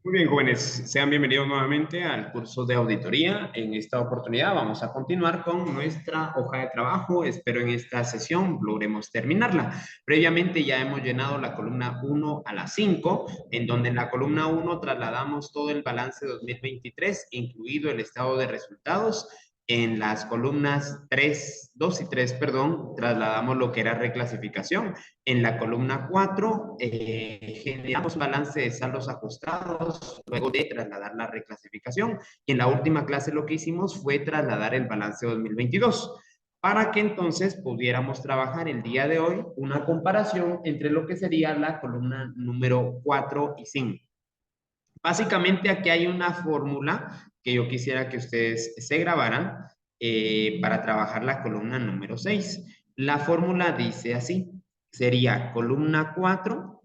Muy bien, jóvenes, sean bienvenidos nuevamente al curso de auditoría. En esta oportunidad vamos a continuar con nuestra hoja de trabajo. Espero en esta sesión logremos terminarla. Previamente ya hemos llenado la columna 1 a la 5, en donde en la columna 1 trasladamos todo el balance 2023, incluido el estado de resultados. En las columnas 3, 2 y 3, perdón, trasladamos lo que era reclasificación. En la columna 4 generamos balance de saldos ajustados luego de trasladar la reclasificación. Y en la última clase lo que hicimos fue trasladar el balance 2022 para que entonces pudiéramos trabajar el día de hoy una comparación entre lo que sería la columna número 4 y 5. Básicamente aquí hay una fórmula que yo quisiera que ustedes se grabaran para trabajar la columna número 6. La fórmula dice así, sería columna 4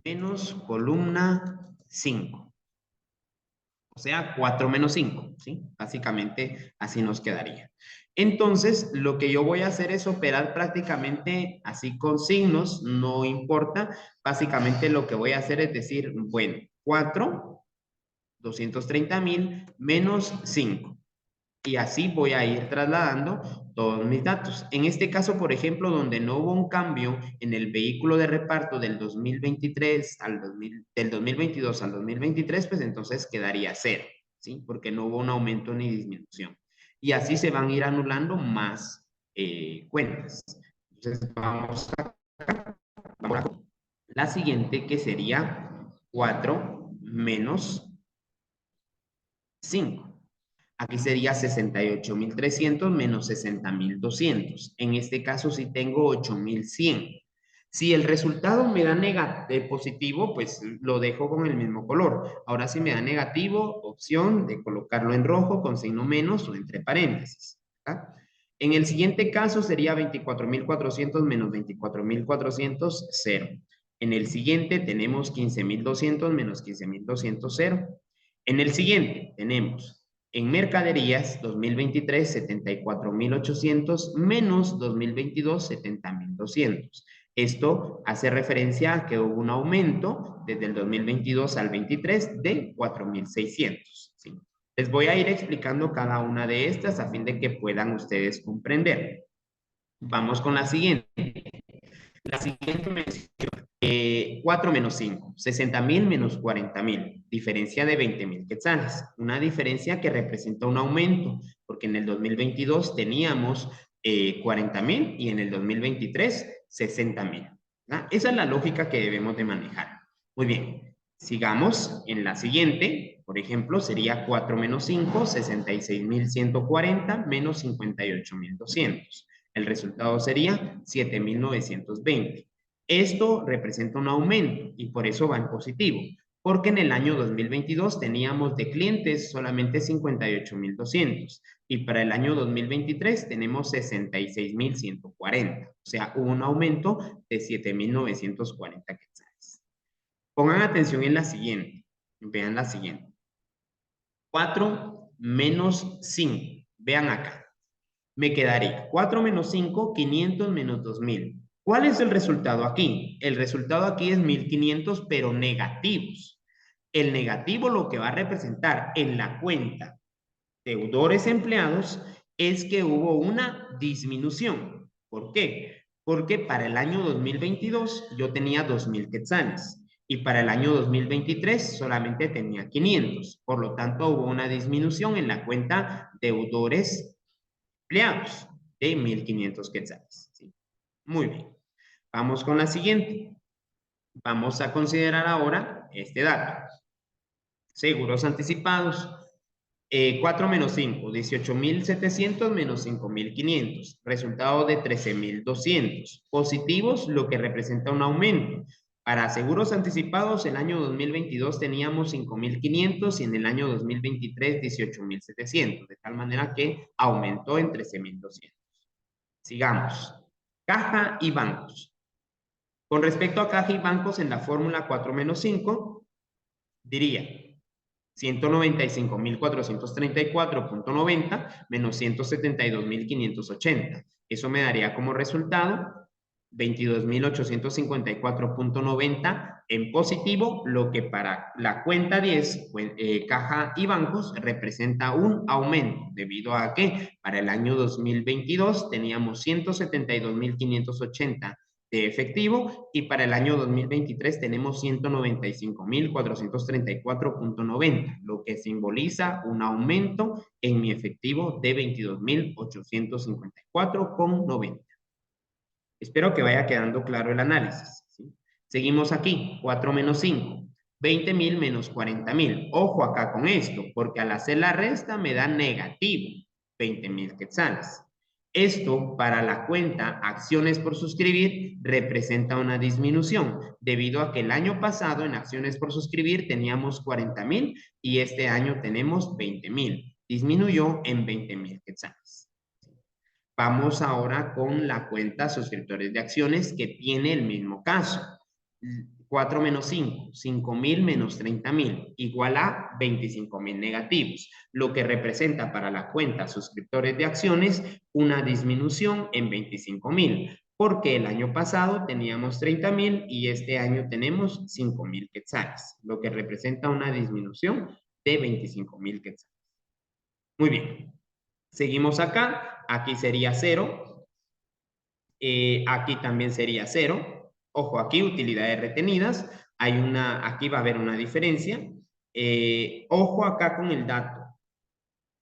menos columna 5. O sea, 4 menos 5, ¿sí? Básicamente así nos quedaría. Entonces, lo que yo voy a hacer es operar prácticamente así con signos, no importa. Básicamente lo que voy a hacer es decir, bueno, 4, 230,000 menos 5. Y así voy a ir trasladando todos mis datos. En este caso, por ejemplo, donde no hubo un cambio en el vehículo de reparto del 2023 al 2000, del 2022 al 2023, pues entonces quedaría cero, ¿sí? Porque no hubo un aumento ni disminución. Y así se van a ir anulando más cuentas. Entonces, vamos a la siguiente, que sería 4 menos 5. Aquí sería 68,300 menos 60,200. En este caso, si tengo 8,100. Si el resultado me da positivo, pues lo dejo con el mismo color. Ahora si me da negativo, opción de colocarlo en rojo con signo menos o entre paréntesis. ¿Tá? En el siguiente caso sería 24,400 menos 24,400, 0. En el siguiente tenemos 15,200 menos 15,200, 0. En el siguiente tenemos en mercaderías 2023 74,800 menos 2022 70,200. Esto hace referencia a que hubo un aumento desde el 2022 al 23 de 4,600. ¿Sí? Les voy a ir explicando cada una de estas a fin de que puedan ustedes comprender. Vamos con la siguiente. La siguiente mención, 4 menos 5, 60,000 menos 40,000, diferencia de 20,000 quetzales. Una diferencia que representa un aumento, porque en el 2022 teníamos 40,000 y en el 2023 60,000. Esa es la lógica que debemos de manejar. Muy bien, sigamos en la siguiente. Por ejemplo, sería 4 menos 5, 66,140 menos 58,200. El resultado sería 7,920. Esto representa un aumento y por eso va en positivo, porque en el año 2022 teníamos de clientes solamente 58,200 y para el año 2023 tenemos 66,140. O sea, hubo un aumento de 7,940 quetzales. Pongan atención en la siguiente. Vean la siguiente. 4 menos 5. Vean acá. Me quedaría 4 menos 5, 500 menos 2,000. ¿Cuál es el resultado aquí? El resultado aquí es 1,500, pero negativos. El negativo lo que va a representar en la cuenta deudores empleados es que hubo una disminución. ¿Por qué? Porque para el año 2022 yo tenía 2,000 quetzales y para el año 2023 solamente tenía 500. Por lo tanto, hubo una disminución en la cuenta deudores empleados de 1,500 quetzales. ¿Sí? Muy bien. Vamos con la siguiente. Vamos a considerar ahora este dato. Seguros anticipados. 4 menos 5, 18,700 menos 5,500. Resultado de 13,200. Positivos, lo que representa un aumento. Para seguros anticipados, el año 2022 teníamos 5,500 y en el año 2023 18,700. De tal manera que aumentó en 13,200. Sigamos. Caja y bancos. Con respecto a caja y bancos, en la fórmula 4 menos 5, diría 195,434,90 menos 172,580. Eso me daría como resultado 22.854.90 en positivo, lo que para la cuenta 10, pues, caja y bancos, representa un aumento, debido a que para el año 2022 teníamos 172.580 de efectivo y para el año 2023 tenemos 195.434.90, lo que simboliza un aumento en mi efectivo de 22.854.90. Espero que vaya quedando claro el análisis, ¿sí? Seguimos aquí, 4 menos 5, 20.000 menos 40.000. Ojo acá con esto, porque al hacer la resta me da negativo 20.000 quetzales. Esto para la cuenta acciones por suscribir representa una disminución, debido a que el año pasado en acciones por suscribir teníamos 40.000 y este año tenemos 20.000. Disminuyó en 20.000 quetzales. Vamos ahora con la cuenta suscriptores de acciones que tiene el mismo caso. 4 menos 5, 5.000 menos 30.000, igual a 25.000 negativos, lo que representa para la cuenta suscriptores de acciones una disminución en 25.000, porque el año pasado teníamos 30.000 y este año tenemos 5.000 quetzales, lo que representa una disminución de 25.000 quetzales. Muy bien. Seguimos acá, aquí sería 0, aquí también sería 0. Ojo, aquí utilidades retenidas, aquí va a haber una diferencia. Ojo acá con el dato,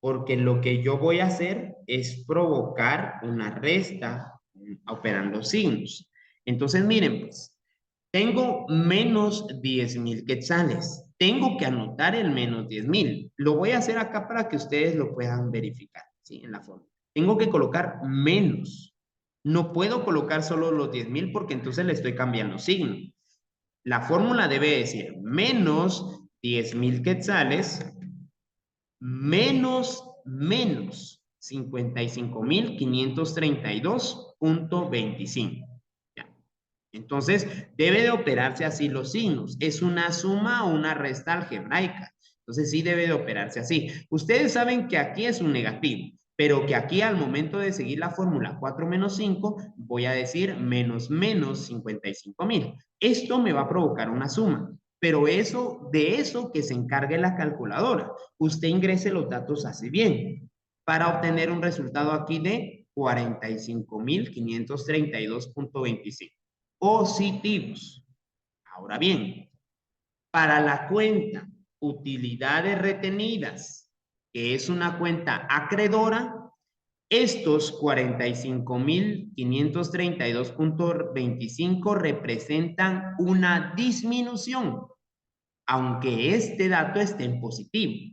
porque lo que yo voy a hacer es provocar una resta operando signos. Entonces, miren, pues, tengo menos 10.000 quetzales. Tengo que anotar el menos 10.000. Lo voy a hacer acá para que ustedes lo puedan verificar, ¿sí? En la forma. Tengo que colocar menos. No puedo colocar solo los 10.000 porque entonces le estoy cambiando signo. La fórmula debe decir menos 10.000 quetzales menos 55.532.25. Entonces, debe de operarse así los signos. Es una suma o una resta algebraica. Entonces, sí debe de operarse así. Ustedes saben que aquí es un negativo, pero que aquí al momento de seguir la fórmula 4 menos 5, voy a decir menos 55.000. Esto me va a provocar una suma, pero de eso que se encargue la calculadora. Usted ingrese los datos así bien para obtener un resultado aquí de 45.532.25. Positivos. Ahora bien, para la cuenta utilidades retenidas, que es una cuenta acreedora, estos 45.532.25 representan una disminución, aunque este dato esté en positivo.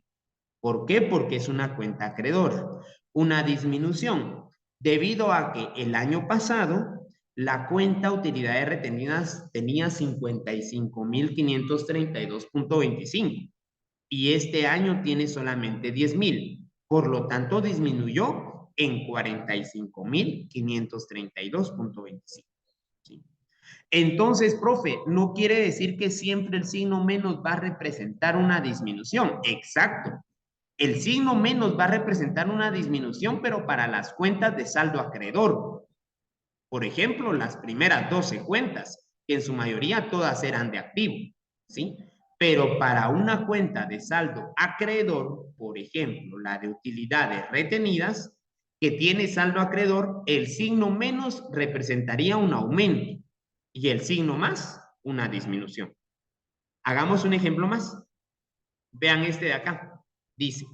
¿Por qué? Porque es una cuenta acreedora. Una disminución debido a que el año pasado la cuenta utilidades retenidas tenía 55.532.25 y este año tiene solamente 10.000. Por lo tanto, disminuyó en 45.532.25. ¿Sí? Entonces, profe, no quiere decir que siempre el signo menos va a representar una disminución. Exacto. El signo menos va a representar una disminución, pero para las cuentas de saldo acreedor. Por ejemplo, las primeras 12 cuentas, que en su mayoría todas eran de activo, ¿sí? Pero para una cuenta de saldo acreedor, por ejemplo, la de utilidades retenidas, que tiene saldo acreedor, el signo menos representaría un aumento y el signo más una disminución. Hagamos un ejemplo más. Vean este de acá. Dice,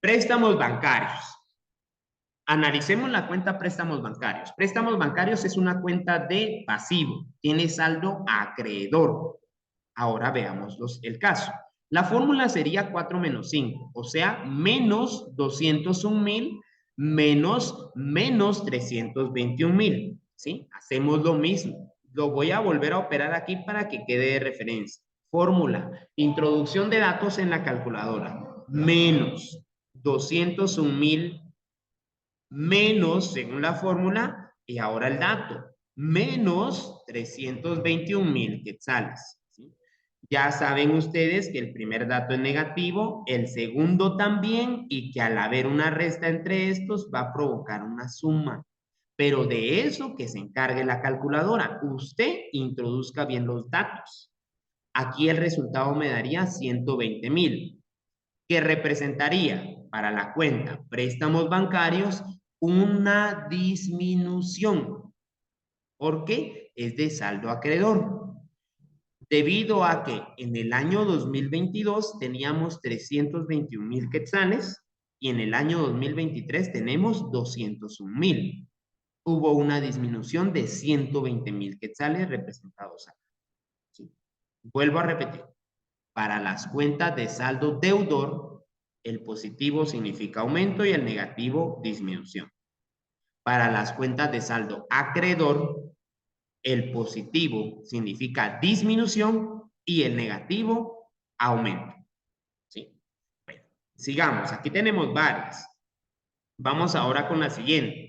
préstamos bancarios. Analicemos la cuenta préstamos bancarios. Préstamos bancarios es una cuenta de pasivo. Tiene saldo acreedor. Ahora veamos el caso. La fórmula sería 4 menos 5, o sea, menos 201.000 menos 321.000. ¿Sí? Hacemos lo mismo. Lo voy a volver a operar aquí para que quede de referencia. Fórmula, introducción de datos en la calculadora. Menos 201.000 menos, según la fórmula, y ahora el dato, menos 321.000 quetzales. ¿Sí? Ya saben ustedes que el primer dato es negativo, el segundo también, y que al haber una resta entre estos va a provocar una suma. Pero de eso que se encargue la calculadora. Usted introduzca bien los datos. Aquí el resultado me daría 120,000, que representaría para la cuenta préstamos bancarios una disminución, porque es de saldo acreedor. Debido a que en el año 2022 teníamos 321,000 quetzales y en el año 2023 tenemos 201,000. Hubo una disminución de 120,000 quetzales representados acá. ¿Sí? Vuelvo a repetir. Para las cuentas de saldo deudor, el positivo significa aumento y el negativo disminución. Para las cuentas de saldo acreedor, el positivo significa disminución y el negativo aumento. ¿Sí? Bueno, sigamos. Aquí tenemos varias. Vamos ahora con la siguiente.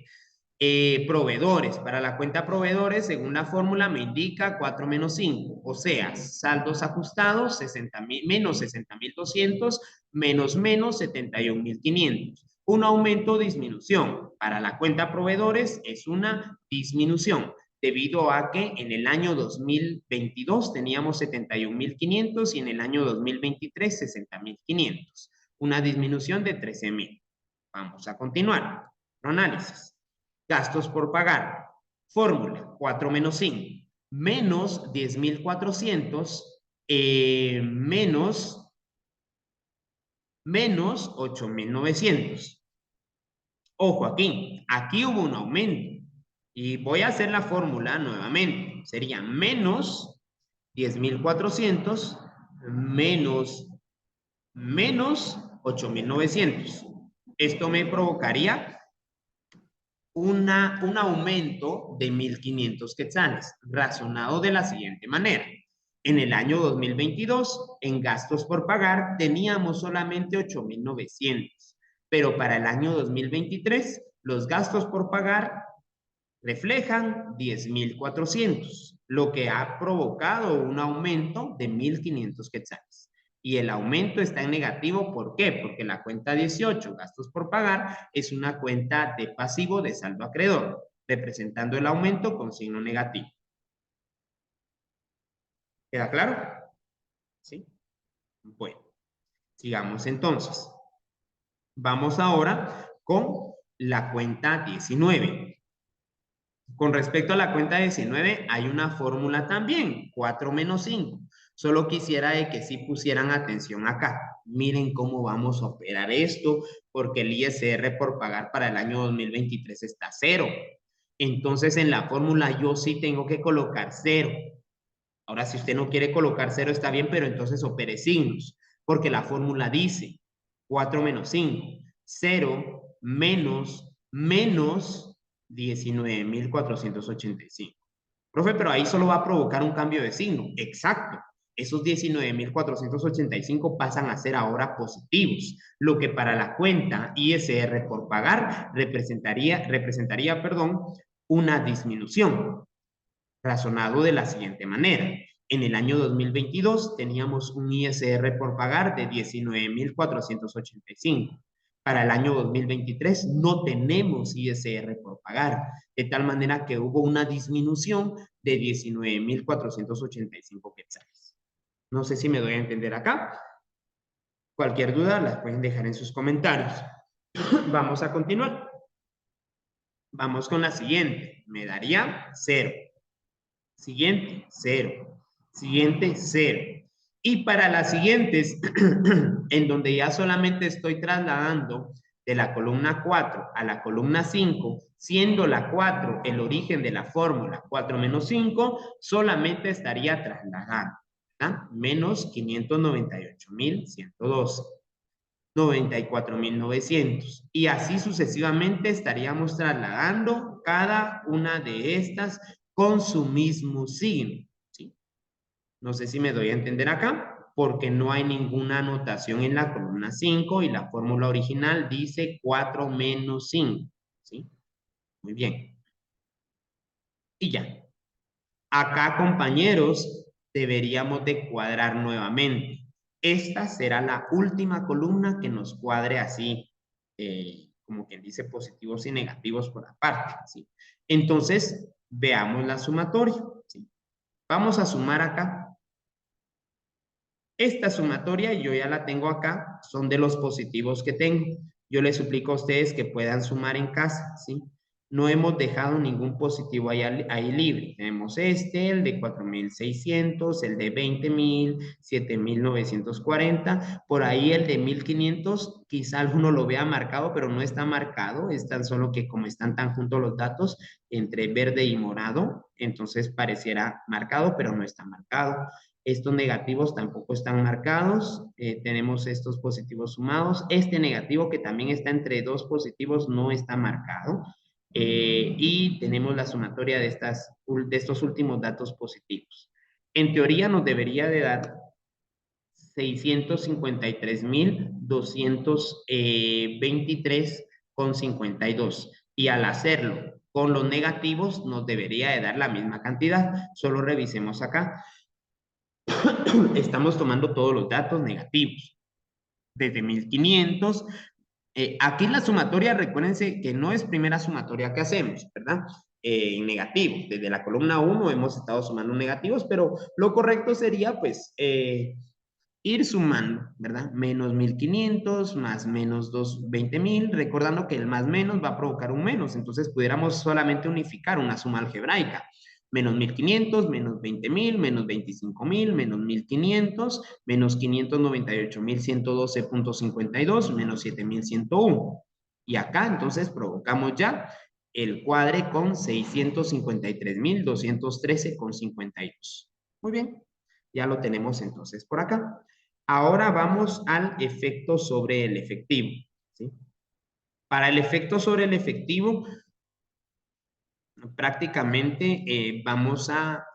Proveedores. Para la cuenta proveedores, según la fórmula, me indica 4 menos 5. O sea, saldos ajustados, 60,000, menos 60,200, menos 71,500. Un aumento o disminución. Para la cuenta proveedores es una disminución, debido a que en el año 2022 teníamos 71,500 y en el año 2023 60,500. Una disminución de 13,000. Vamos a continuar. Análisis. Gastos por pagar. Fórmula, 4 menos 5. Menos 10,400 menos 8,900. Ojo aquí hubo un aumento. Y voy a hacer la fórmula nuevamente. Sería menos 10,400 menos 8,900. Esto me provocaría un aumento de 1,500 quetzales, razonado de la siguiente manera. En el año 2022, en gastos por pagar, teníamos solamente 8,900, pero para el año 2023, los gastos por pagar reflejan 10,400, lo que ha provocado un aumento de 1,500 quetzales. Y el aumento está en negativo, ¿por qué? Porque la cuenta 18, gastos por pagar, es una cuenta de pasivo de saldo acreedor, representando el aumento con signo negativo. ¿Queda claro? ¿Sí? Bueno, sigamos entonces. Vamos ahora con la cuenta 19. Con respecto a la cuenta 19, hay una fórmula también, 4 menos 5. Solo quisiera de que sí pusieran atención acá. Miren cómo vamos a operar esto, porque el ISR por pagar para el año 2023 está 0. Entonces, en la fórmula yo sí tengo que colocar 0. Ahora, si usted no quiere colocar 0, está bien, pero entonces opere signos, porque la fórmula dice 4 menos 5, 0 menos 19,485. Profe, pero ahí solo va a provocar un cambio de signo. Exacto. Esos 19,485 pasan a ser ahora positivos, lo que para la cuenta ISR por pagar representaría, una disminución, razonado de la siguiente manera. En el año 2022 teníamos un ISR por pagar de 19,485. Para el año 2023 no tenemos ISR por pagar, de tal manera que hubo una disminución de 19,485 quetzales. No sé si me doy a entender acá. Cualquier duda la pueden dejar en sus comentarios. Vamos a continuar. Vamos con la siguiente. Me daría 0. Siguiente, 0. Siguiente, 0. Y para las siguientes, en donde ya solamente estoy trasladando de la columna 4 a la columna 5, siendo la 4 el origen de la fórmula 4 menos 5, solamente estaría trasladando, ¿verdad? Menos 598,112. 94,900. Y así sucesivamente estaríamos trasladando cada una de estas con su mismo signo. ¿Sí? No sé si me doy a entender acá, porque no hay ninguna anotación en la columna 5 y la fórmula original dice 4 menos 5. ¿Sí? Muy bien. Y ya. Acá, compañeros, deberíamos de cuadrar nuevamente. Esta será la última columna que nos cuadre así, como quien dice, positivos y negativos por aparte, ¿sí? Entonces, veamos la sumatoria, ¿sí? Vamos a sumar acá. Esta sumatoria yo ya la tengo acá, son de los positivos que tengo. Yo les suplico a ustedes que puedan sumar en casa, ¿sí? No hemos dejado ningún positivo ahí libre. Tenemos el de 4.600, el de 20.000, 7.940, por ahí el de 1.500, quizá alguno lo vea marcado, pero no está marcado, es tan solo que como están tan juntos los datos, entre verde y morado, entonces pareciera marcado, pero no está marcado. Estos negativos tampoco están marcados. Tenemos estos positivos sumados. Este negativo que también está entre dos positivos no está marcado. Y tenemos la sumatoria de estos últimos datos positivos. En teoría nos debería de dar 653.223,52. Y al hacerlo con los negativos nos debería de dar la misma cantidad. Solo revisemos acá. Estamos tomando todos los datos negativos. Desde 1500. Aquí la sumatoria, recuérdense que no es primera sumatoria que hacemos, ¿verdad? En negativo. Desde la columna 1 hemos estado sumando negativos, pero lo correcto sería, pues, ir sumando, ¿verdad? Menos 1500 más menos 20.000, recordando que el más menos va a provocar un menos, entonces pudiéramos solamente unificar una suma algebraica. Menos 1500, menos 20.000, menos 25.000, menos 1500, menos 598.112.52, menos 7.101. Y acá entonces provocamos ya el cuadre con 653.213,52. Muy bien, ya lo tenemos entonces por acá. Ahora vamos al efecto sobre el efectivo, ¿sí? Para el efecto sobre el efectivo, prácticamente vamos a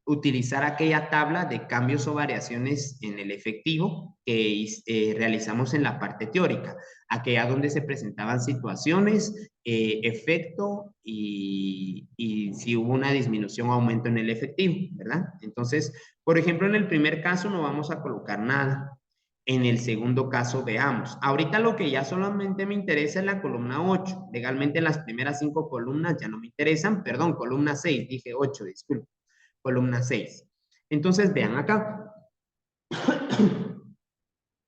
utilizar aquella tabla de cambios o variaciones en el efectivo que realizamos en la parte teórica, aquella donde se presentaban situaciones, efecto y si hubo una disminución o aumento en el efectivo, ¿verdad? Entonces, por ejemplo, en el primer caso no vamos a colocar nada. En el segundo caso, veamos. Ahorita lo que ya solamente me interesa es la columna 8. Legalmente las primeras 5 columnas ya no me interesan. Perdón, columna 6. Dije 8, disculpe. Columna 6. Entonces, vean acá.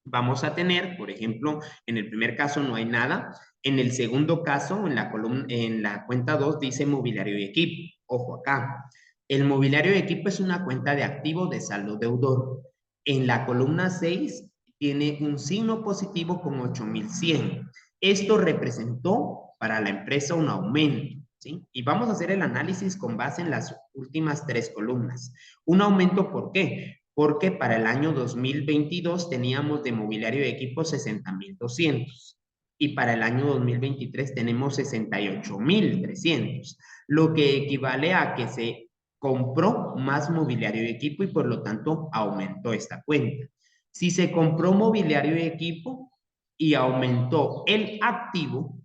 Vamos a tener, por ejemplo, en el primer caso no hay nada. En el segundo caso, en la cuenta 2 dice mobiliario y equipo. Ojo acá. El mobiliario y equipo es una cuenta de activo de saldo deudor. En la columna 6 tiene un signo positivo con 8.100. Esto representó para la empresa un aumento, ¿sí? Y vamos a hacer el análisis con base en las últimas 3 columnas. Un aumento, ¿por qué? Porque para el año 2022 teníamos de mobiliario y equipo 60.200 y para el año 2023 tenemos 68.300, lo que equivale a que se compró más mobiliario y equipo y por lo tanto aumentó esta cuenta. Si se compró mobiliario y equipo y aumentó el activo,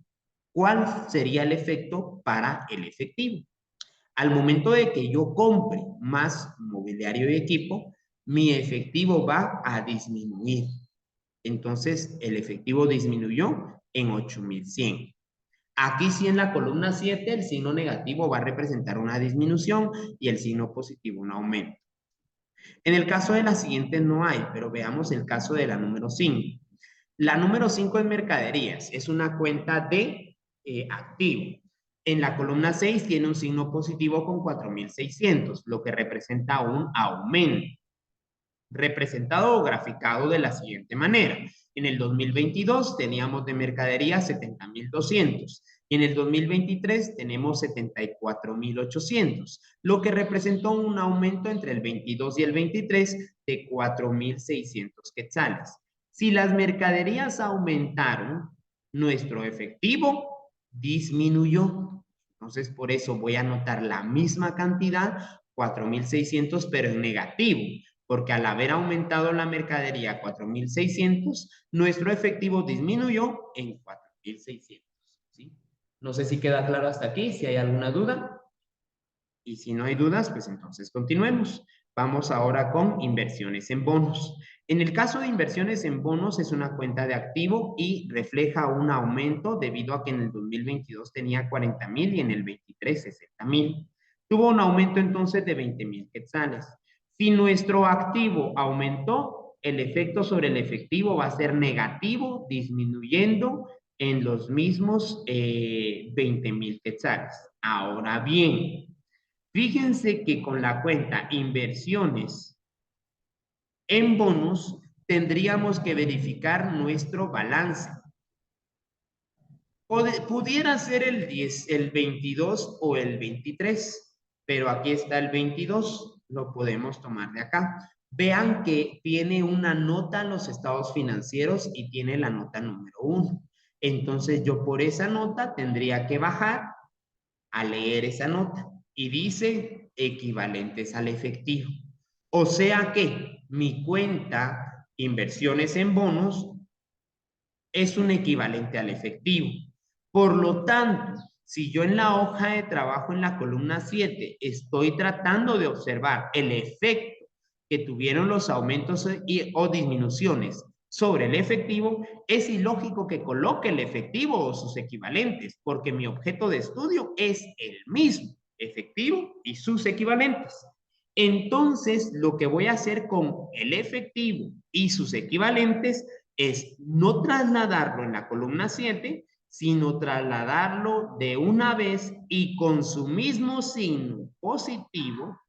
¿cuál sería el efecto para el efectivo? Al momento de que yo compre más mobiliario y equipo, mi efectivo va a disminuir. Entonces, el efectivo disminuyó en 8.100. Aquí sí en la columna 7, el signo negativo va a representar una disminución y el signo positivo un aumento. En el caso de la siguiente no hay, pero veamos el caso de la número 5. La número 5 es mercaderías, es una cuenta de activo. En la columna 6 tiene un signo positivo con 4.600, lo que representa un aumento. Representado o graficado de la siguiente manera. En el 2022 teníamos de mercadería 70.200 y en el 2023 tenemos 74.800, lo que representó un aumento entre el 22 y el 23 de 4.600 quetzales. Si las mercaderías aumentaron, nuestro efectivo disminuyó. Entonces, por eso voy a anotar la misma cantidad, 4.600, pero en negativo, porque al haber aumentado la mercadería a 4.600, nuestro efectivo disminuyó en 4.600. ¿Sí? No sé si queda claro hasta aquí, si hay alguna duda. Y si no hay dudas, pues entonces continuemos. Vamos ahora con inversiones en bonos. En el caso de inversiones en bonos es una cuenta de activo y refleja un aumento debido a que en el 2022 tenía 40,000 y en el 23 60,000. Tuvo un aumento entonces de 20,000 quetzales. Si nuestro activo aumentó, el efecto sobre el efectivo va a ser negativo, disminuyendo en los mismos 20,000 quetzales. Ahora bien, fíjense que con la cuenta inversiones en bonos tendríamos que verificar nuestro balance. Pudiera ser el 10, el 22 o el 23, pero aquí está el 22, lo podemos tomar de acá. Vean que tiene una nota en los estados financieros y tiene la nota número 1. Entonces yo por esa nota tendría que bajar a leer esa nota y dice equivalentes al efectivo. O sea que mi cuenta inversiones en bonos es un equivalente al efectivo. Por lo tanto, si yo en la hoja de trabajo en la columna 7 estoy tratando de observar el efecto que tuvieron los aumentos o disminuciones sobre el efectivo, es ilógico que coloque el efectivo o sus equivalentes, porque mi objeto de estudio es el mismo, efectivo y sus equivalentes. Entonces, lo que voy a hacer con el efectivo y sus equivalentes es no trasladarlo en la columna 7, sino trasladarlo de una vez y con su mismo signo positivo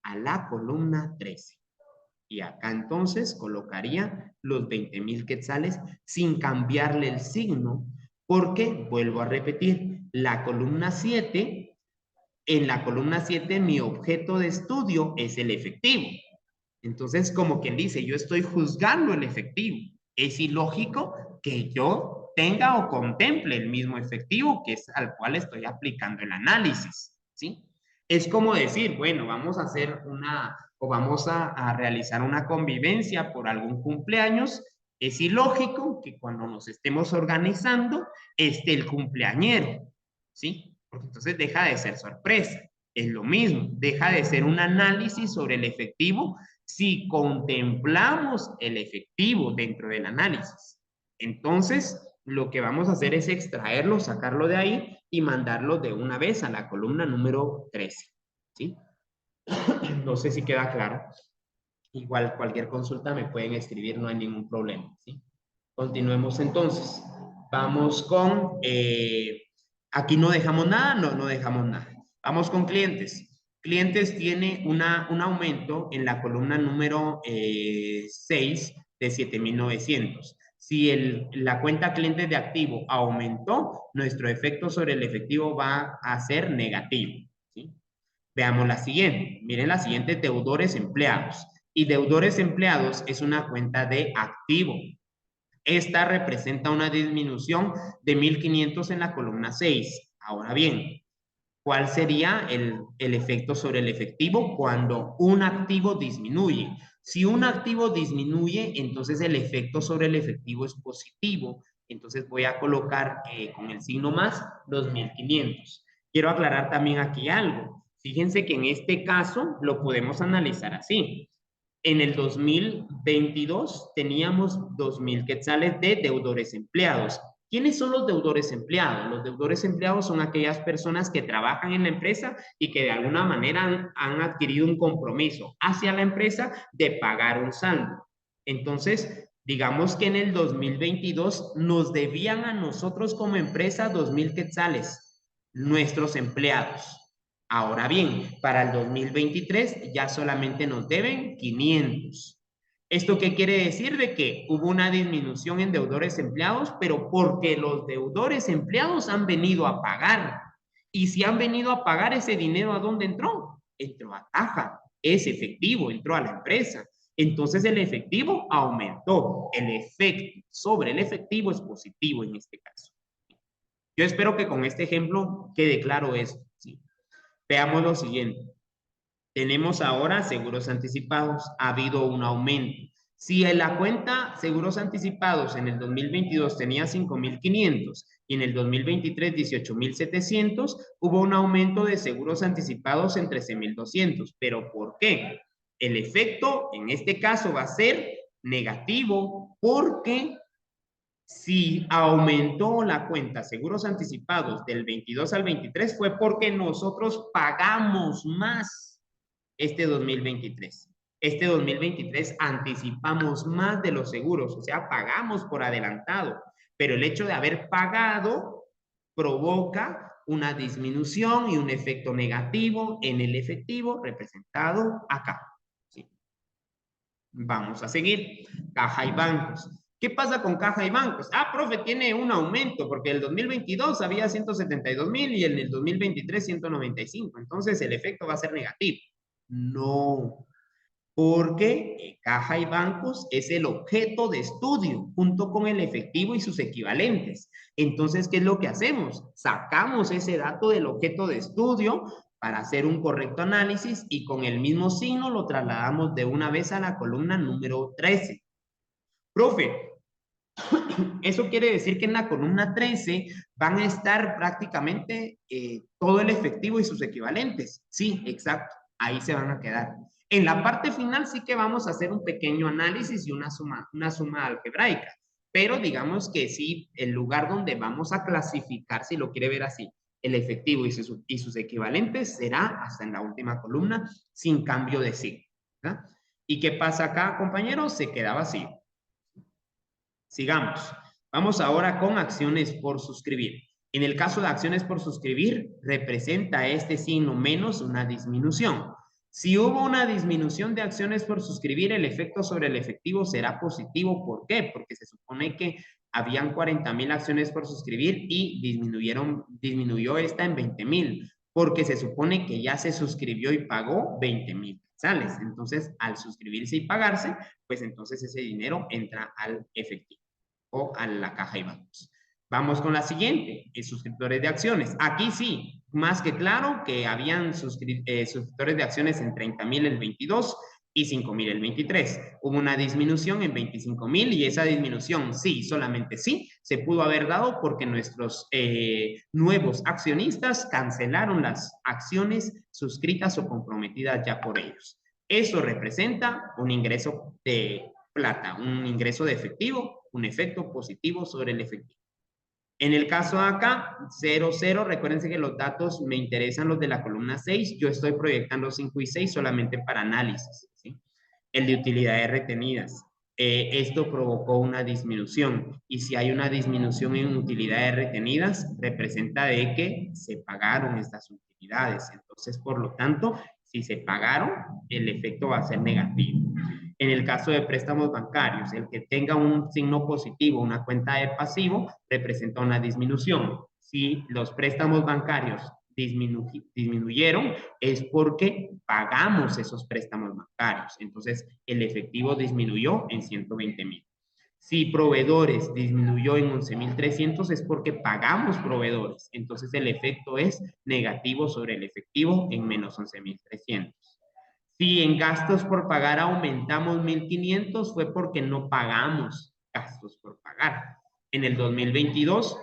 a la columna 13. Y acá entonces colocaría los 20,000 quetzales sin cambiarle el signo, porque, vuelvo a repetir, la columna 7, en la columna 7 mi objeto de estudio es el efectivo. Entonces, como quien dice, yo estoy juzgando el efectivo. Es ilógico que yo tenga o contemple el mismo efectivo que es al cual estoy aplicando el análisis, ¿sí? Es como decir, bueno, vamos a hacer o vamos a realizar una convivencia por algún cumpleaños. Es ilógico que cuando nos estemos organizando esté el cumpleañero, ¿sí? Porque entonces deja de ser sorpresa. Es lo mismo, deja de ser un análisis sobre el efectivo si contemplamos el efectivo dentro del análisis. Entonces, lo que vamos a hacer es extraerlo, sacarlo de ahí y mandarlo de una vez a la columna número 13. ¿Sí? No sé si queda claro. Igual cualquier consulta me pueden escribir, no hay ningún problema. ¿Sí? Continuemos entonces. Vamos con, aquí no dejamos nada, no dejamos nada. Vamos con clientes. Clientes tiene un aumento en la columna número 6 de 7,900. Si la cuenta clientes de activo aumentó, nuestro efecto sobre el efectivo va a ser negativo. ¿Sí? Veamos la siguiente. Miren la siguiente, deudores empleados. Y deudores empleados es una cuenta de activo. Esta representa una disminución de 1,500 en la columna 6. Ahora bien, ¿cuál sería el efecto sobre el efectivo cuando un activo disminuye? Si un activo disminuye, entonces el efecto sobre el efectivo es positivo. Entonces voy a colocar con el signo más los 1,500. Quiero aclarar también aquí algo. Fíjense que en este caso lo podemos analizar así. En el 2022 teníamos 2,000 quetzales de deudores empleados. ¿Quiénes son los deudores empleados? Los deudores empleados son aquellas personas que trabajan en la empresa y que de alguna manera han adquirido un compromiso hacia la empresa de pagar un saldo. Entonces, digamos que en el 2022 nos debían a nosotros como empresa 2,000 quetzales, nuestros empleados. Ahora bien, para el 2023 ya solamente nos deben 500. ¿Esto qué quiere decir? De que hubo una disminución en deudores empleados, pero porque los deudores empleados han venido a pagar. Y si han venido a pagar ese dinero, ¿a dónde entró? Entró a caja, es efectivo, entró a la empresa. Entonces el efectivo aumentó. El efecto sobre el efectivo es positivo en este caso. Yo espero que con este ejemplo quede claro eso. ¿Sí? Veamos lo siguiente. Tenemos ahora seguros anticipados. Ha habido un aumento. Si en la cuenta seguros anticipados en el 2022 tenía 5,500 y en el 2023 18,700, hubo un aumento de seguros anticipados en 13,200. ¿Pero por qué? el efecto en este caso va a ser negativo porque si aumentó la cuenta seguros anticipados del 22 al 23 fue porque nosotros pagamos más este 2023. Este 2023 anticipamos más de los seguros, o sea, pagamos por adelantado, pero el hecho de haber pagado provoca una disminución y un efecto negativo en el efectivo representado acá. ¿Sí? Vamos a seguir. Caja y bancos. ¿Qué pasa con caja y bancos? Ah, profe, tiene un aumento porque el 2022 había 172,000 y en el 2023 195. Entonces el efecto va a ser negativo. No, porque caja y bancos es el objeto de estudio junto con el efectivo y sus equivalentes. Entonces, ¿qué es lo que hacemos? Sacamos ese dato del objeto de estudio para hacer un correcto análisis y con el mismo signo lo trasladamos de una vez a la columna número 13. Profe, eso quiere decir que en la columna 13 van a estar prácticamente todo el efectivo y sus equivalentes. Sí, exacto. Ahí se van a quedar. En la parte final sí que vamos a hacer un pequeño análisis y una suma algebraica. Pero digamos que sí, el lugar donde vamos a clasificar, si lo quiere ver así, el efectivo y sus equivalentes será hasta en la última columna sin cambio de signo. ¿Verdad? ¿Y qué pasa acá, compañeros? Se queda vacío. Sigamos. Vamos ahora con acciones por suscribir. En el caso de acciones por suscribir, representa este signo menos una disminución. Si hubo una disminución de acciones por suscribir, el efecto sobre el efectivo será positivo. ¿Por qué? Porque se supone que habían 40,000 acciones por suscribir y disminuyó esta en 20,000, porque se supone que ya se suscribió y pagó 20,000 quetzales. Entonces, al suscribirse y pagarse, pues entonces ese dinero entra al efectivo o a la caja y bancos. Vamos con la siguiente, suscriptores de acciones. Aquí sí, más que claro que habían suscriptores de acciones en 30,000 el 22 y 5,000 el 23. Hubo una disminución en 25,000 y esa disminución sí, solamente sí, se pudo haber dado porque nuestros nuevos accionistas cancelaron las acciones suscritas o comprometidas ya por ellos. Eso representa un ingreso de plata, un ingreso de efectivo, un efecto positivo sobre el efectivo. En el caso acá, 0, 0, recuérdense que los datos me interesan los de la columna 6, yo estoy proyectando 5 y 6 solamente para análisis, ¿sí? El de utilidades retenidas. Esto provocó una disminución y si hay una disminución en utilidades retenidas, representa de que se pagaron estas utilidades. Entonces, por lo tanto, si se pagaron, el efecto va a ser negativo. En el caso de préstamos bancarios, el que tenga un signo positivo, una cuenta de pasivo, representa una disminución. Si los préstamos bancarios disminuyeron, es porque pagamos esos préstamos bancarios. Entonces, el efectivo disminuyó en 120,000. Si proveedores disminuyó en 11,300 es porque pagamos proveedores. Entonces, el efecto es negativo sobre el efectivo en menos 11,300. Si en gastos por pagar aumentamos 1,500 fue porque no pagamos gastos por pagar. En el 2022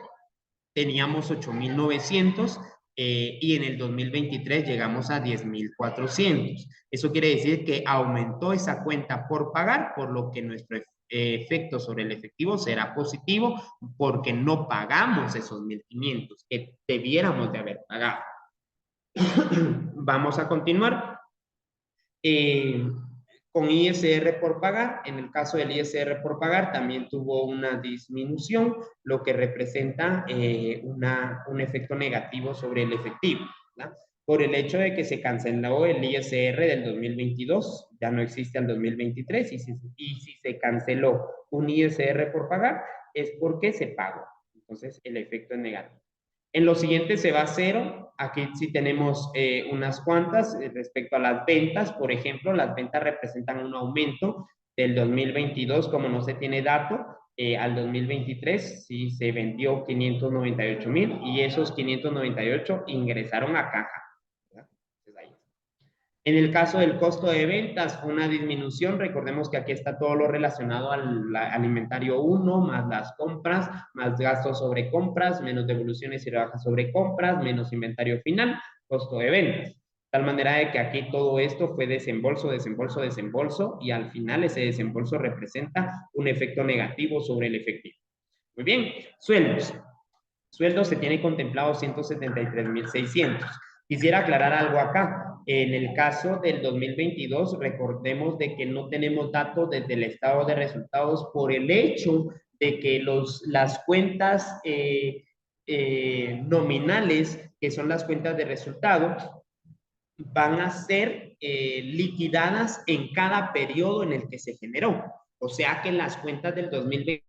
teníamos 8,900 y en el 2023 llegamos a 10,400. Eso quiere decir que aumentó esa cuenta por pagar, por lo que nuestro efecto sobre el efectivo será positivo porque no pagamos esos 1,500 que debiéramos de haber pagado. Vamos a continuar. Con ISR por pagar, en el caso del ISR por pagar también tuvo una disminución, lo que representa un efecto negativo sobre el efectivo, ¿verdad? Por el hecho de que se canceló el ISR del 2022, ya no existe el 2023, y si se canceló un ISR por pagar, es porque se pagó. Entonces, el efecto es negativo. En lo siguiente se va a cero. Aquí sí tenemos unas cuantas respecto a las ventas. Por ejemplo, las ventas representan un aumento del 2022, como no se tiene dato, al 2023 sí se vendió 598,000 y esos 598 ingresaron a caja. Entonces, ahí. En el caso del costo de ventas, una disminución, recordemos que aquí está todo lo relacionado al inventario 1, más las compras, más gastos sobre compras, menos devoluciones y rebajas sobre compras, menos inventario final, costo de ventas. Tal manera de que aquí todo esto fue desembolso, desembolso, desembolso, y al final ese desembolso representa un efecto negativo sobre el efectivo. Muy bien, sueldos. Sueldos se tiene contemplado 173.600. Quisiera aclarar algo acá. En el caso del 2022, recordemos de que no tenemos datos desde el estado de resultados por el hecho de que las cuentas nominales, que son las cuentas de resultados, van a ser liquidadas en cada periodo en el que se generó. O sea que las cuentas del 2022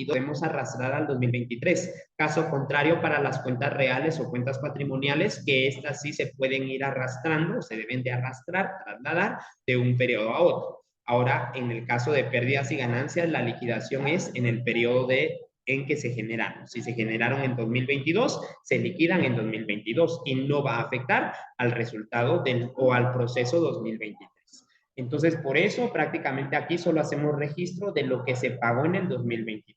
debemos arrastrar al 2023. Caso contrario para las cuentas reales o cuentas patrimoniales, que estas sí se pueden ir arrastrando, se deben de arrastrar, trasladar de un periodo a otro. Ahora, en el caso de pérdidas y ganancias, la liquidación es en el periodo en que se generaron. Si se generaron en 2022, se liquidan en 2022 y no va a afectar al resultado o al proceso 2023. Entonces, por eso prácticamente aquí solo hacemos registro de lo que se pagó en el 2023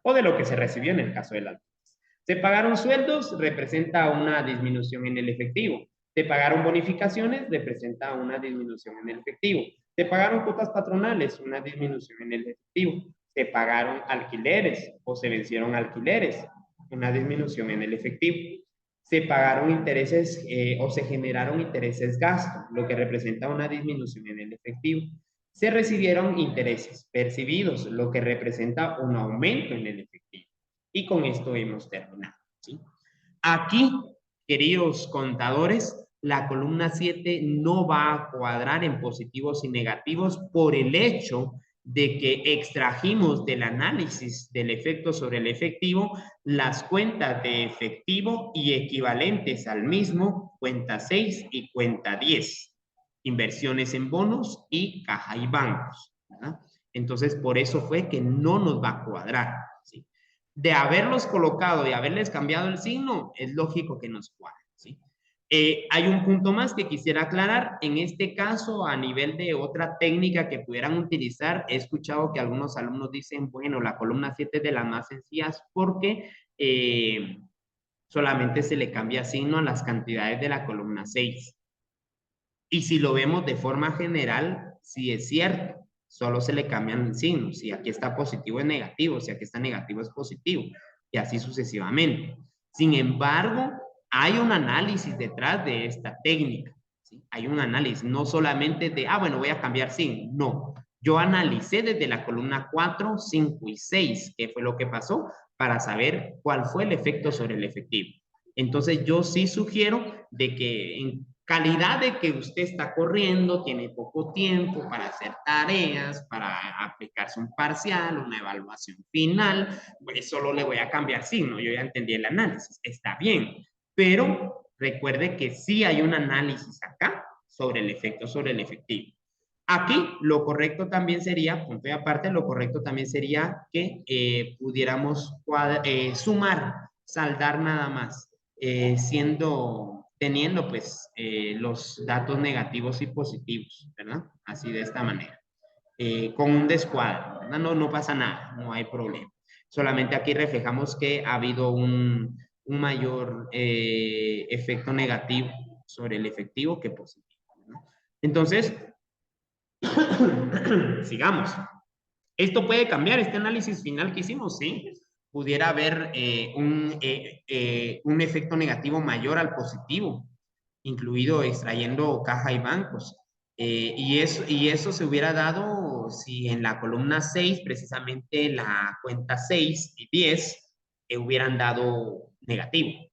o de lo que se recibió en el caso de las ventas. Se pagaron sueldos, representa una disminución en el efectivo. Se pagaron bonificaciones, representa una disminución en el efectivo. Se pagaron cuotas patronales, una disminución en el efectivo. Se pagaron alquileres o se vencieron alquileres, una disminución en el efectivo. Se pagaron intereses o se generaron intereses gastos, lo que representa una disminución en el efectivo. Se recibieron intereses percibidos, lo que representa un aumento en el efectivo. Y con esto hemos terminado, ¿sí? Aquí, queridos contadores, la columna 7 no va a cuadrar en positivos y negativos por el hecho de que extrajimos del análisis del efecto sobre el efectivo las cuentas de efectivo y equivalentes al mismo, cuenta 6 y cuenta 10, inversiones en bonos y caja y bancos, ¿verdad? Entonces, por eso fue que no nos va a cuadrar, ¿sí? De haberlos colocado y haberles cambiado el signo, es lógico que nos cuadre, ¿sí? Hay un punto más que quisiera aclarar. En este caso, a nivel de otra técnica que pudieran utilizar, he escuchado que algunos alumnos dicen, bueno, la columna 7 es de las más sencillas porque solamente se le cambia signo a las cantidades de la columna 6. Y si lo vemos de forma general, sí es cierto, solo se le cambian signos. Si aquí está positivo es negativo, si aquí está negativo es positivo, y así sucesivamente. Sin embargo, hay un análisis detrás de esta técnica, ¿sí? Hay un análisis, no solamente de, bueno, voy a cambiar signo, no. Yo analicé desde la columna 4, 5 y 6, qué fue lo que pasó, para saber cuál fue el efecto sobre el efectivo. Entonces, yo sí sugiero de que en calidad de que usted está corriendo, tiene poco tiempo para hacer tareas, para aplicarse un parcial, una evaluación final, pues solo le voy a cambiar signo, yo ya entendí el análisis, está bien, pero recuerde que sí hay un análisis acá sobre el efecto sobre el efectivo. Aquí lo correcto también sería, punto y aparte, lo correcto también sería que pudiéramos sumar, saldar nada más, teniendo pues los datos negativos y positivos, ¿verdad? Así de esta manera. Con un descuadro, ¿verdad? No, no pasa nada, no hay problema. Solamente aquí reflejamos que ha habido un mayor efecto negativo sobre el efectivo que positivo, ¿verdad? Entonces, sigamos. Esto puede cambiar, este análisis final que hicimos, ¿sí? Pudiera haber un efecto negativo mayor al positivo, incluido extrayendo caja y bancos. Y eso se hubiera dado si en la columna 6, precisamente la cuenta 6 y 10, hubieran dado negativo.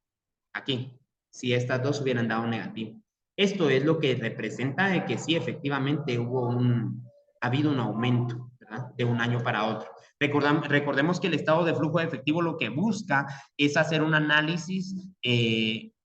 Aquí, si estas dos hubieran dado negativo. Esto es lo que representa de que sí, efectivamente ha habido un aumento, ¿verdad? De un año para otro. Recordemos que el estado de flujo de efectivo lo que busca es hacer un análisis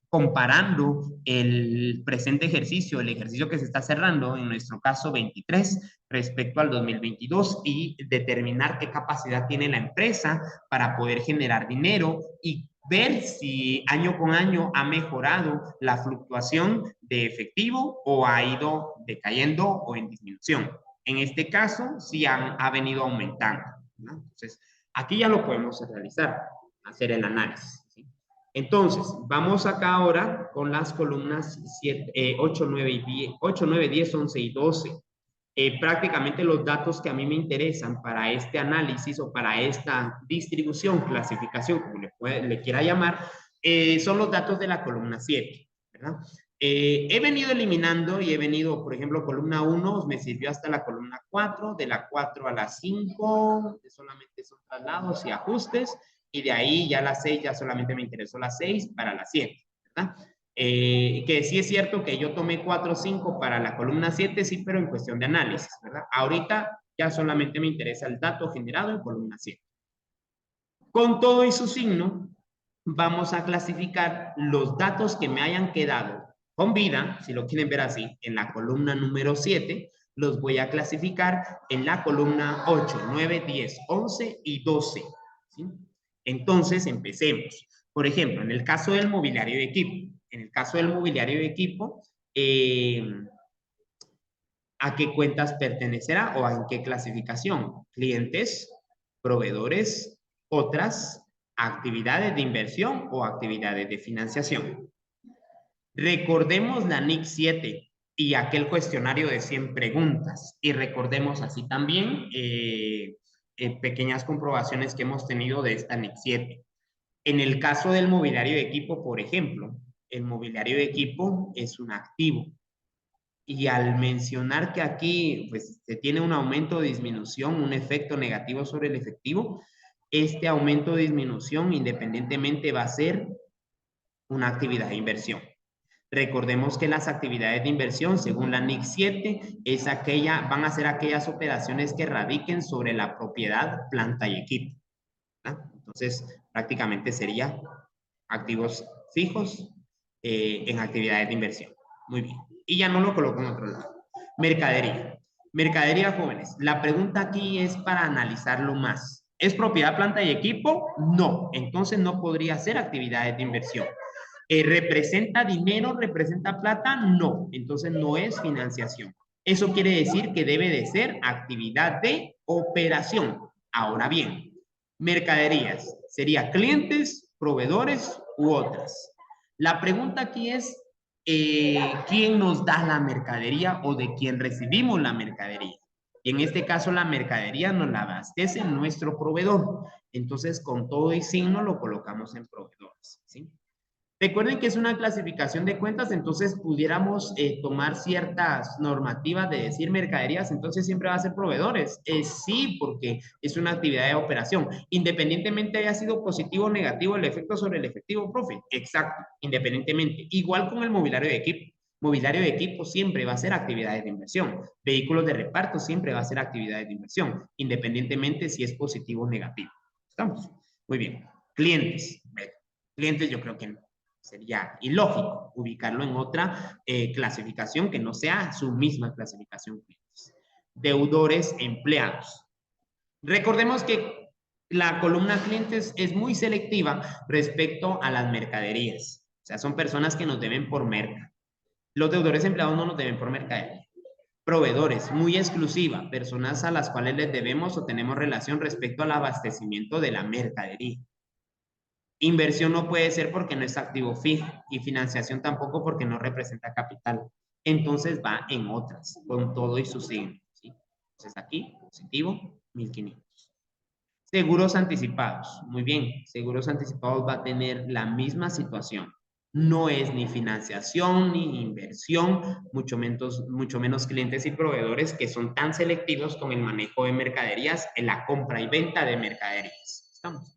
comparando el presente ejercicio, el ejercicio que se está cerrando, en nuestro caso 23, respecto al 2022 y determinar qué capacidad tiene la empresa para poder generar dinero y ver si año con año ha mejorado la fluctuación de efectivo o ha ido decayendo o en disminución. En este caso, sí ha venido aumentando, ¿no? Entonces, aquí ya lo podemos realizar, hacer el análisis, ¿sí? Entonces, vamos acá ahora con las columnas 8, 9 y 10, 8, 9, 10, 11 y 12. Prácticamente los datos que a mí me interesan para este análisis o para esta distribución, clasificación, como le quiera llamar, son los datos de la columna 7, ¿verdad? He venido eliminando y he venido, por ejemplo, columna 1 me sirvió hasta la columna 4, de la 4 a la 5, solamente son traslados y ajustes, y de ahí ya la 6, ya solamente me interesó la 6 para la 7, ¿verdad? Que sí es cierto que yo tomé 4 o 5 para la columna 7, sí, pero en cuestión de análisis, ¿verdad? Ahorita ya solamente me interesa el dato generado en columna 7. Con todo y su signo, vamos a clasificar los datos que me hayan quedado con vida, si lo quieren ver así, en la columna número 7, los voy a clasificar en la columna 8, 9, 10, 11 y 12. ¿Sí? Entonces, empecemos. Por ejemplo, en el caso del mobiliario de equipo, ¿a qué cuentas pertenecerá o en qué clasificación? Clientes, proveedores, otras, actividades de inversión o actividades de financiación. Recordemos la NIC 7 y aquel cuestionario de 100 preguntas. Y recordemos así también pequeñas comprobaciones que hemos tenido de esta NIC 7. En el caso del mobiliario de equipo, por ejemplo, el mobiliario de equipo es un activo. Y al mencionar que aquí pues, se tiene un aumento o disminución, un efecto negativo sobre el efectivo, este aumento o disminución independientemente va a ser una actividad de inversión. Recordemos que las actividades de inversión, según la NIC 7, van a ser aquellas operaciones que radiquen sobre la propiedad, planta y equipo. ¿Verdad? Entonces, prácticamente sería activos fijos en actividades de inversión. Muy bien. Y ya no lo coloco en otro lado. Mercadería. Mercadería, jóvenes. La pregunta aquí es para analizarlo más. ¿Es propiedad, planta y equipo? No. Entonces no podría ser actividades de inversión. ¿Representa dinero? ¿Representa plata? No. Entonces no es financiación. Eso quiere decir que debe de ser actividad de operación. Ahora bien, mercaderías. Sería clientes, proveedores u otras. La pregunta aquí es, ¿quién nos da la mercadería o de quién recibimos la mercadería? Y en este caso la mercadería nos la abastece nuestro proveedor. Entonces con todo y signo lo colocamos en proveedores. ¿Sí? Recuerden que es una clasificación de cuentas, entonces pudiéramos tomar ciertas normativas de decir mercaderías, entonces siempre va a ser proveedores. Sí, porque es una actividad de operación. Independientemente haya sido positivo o negativo el efecto sobre el efectivo, profe. Exacto, independientemente. Igual con el mobiliario de equipo. Mobiliario de equipo siempre va a ser actividades de inversión. Vehículos de reparto siempre va a ser actividades de inversión, independientemente si es positivo o negativo. ¿Estamos? Muy bien. Clientes. Clientes yo creo que no. Sería ilógico ubicarlo en otra clasificación que no sea su misma clasificación. Deudores empleados. Recordemos que la columna clientes es muy selectiva respecto a las mercaderías. O sea, son personas que nos deben por merca. Los deudores empleados no nos deben por mercadería. Proveedores, muy exclusiva, personas a las cuales les debemos o tenemos relación respecto al abastecimiento de la mercadería. Inversión no puede ser porque no es activo fijo y financiación tampoco porque no representa capital. Entonces va en otras, con todo y su signo. ¿Sí? Entonces aquí, positivo, 1500. Seguros anticipados. Muy bien, seguros anticipados va a tener la misma situación. No es ni financiación ni inversión, mucho menos clientes y proveedores que son tan selectivos con el manejo de mercaderías en la compra y venta de mercaderías. ¿Estamos?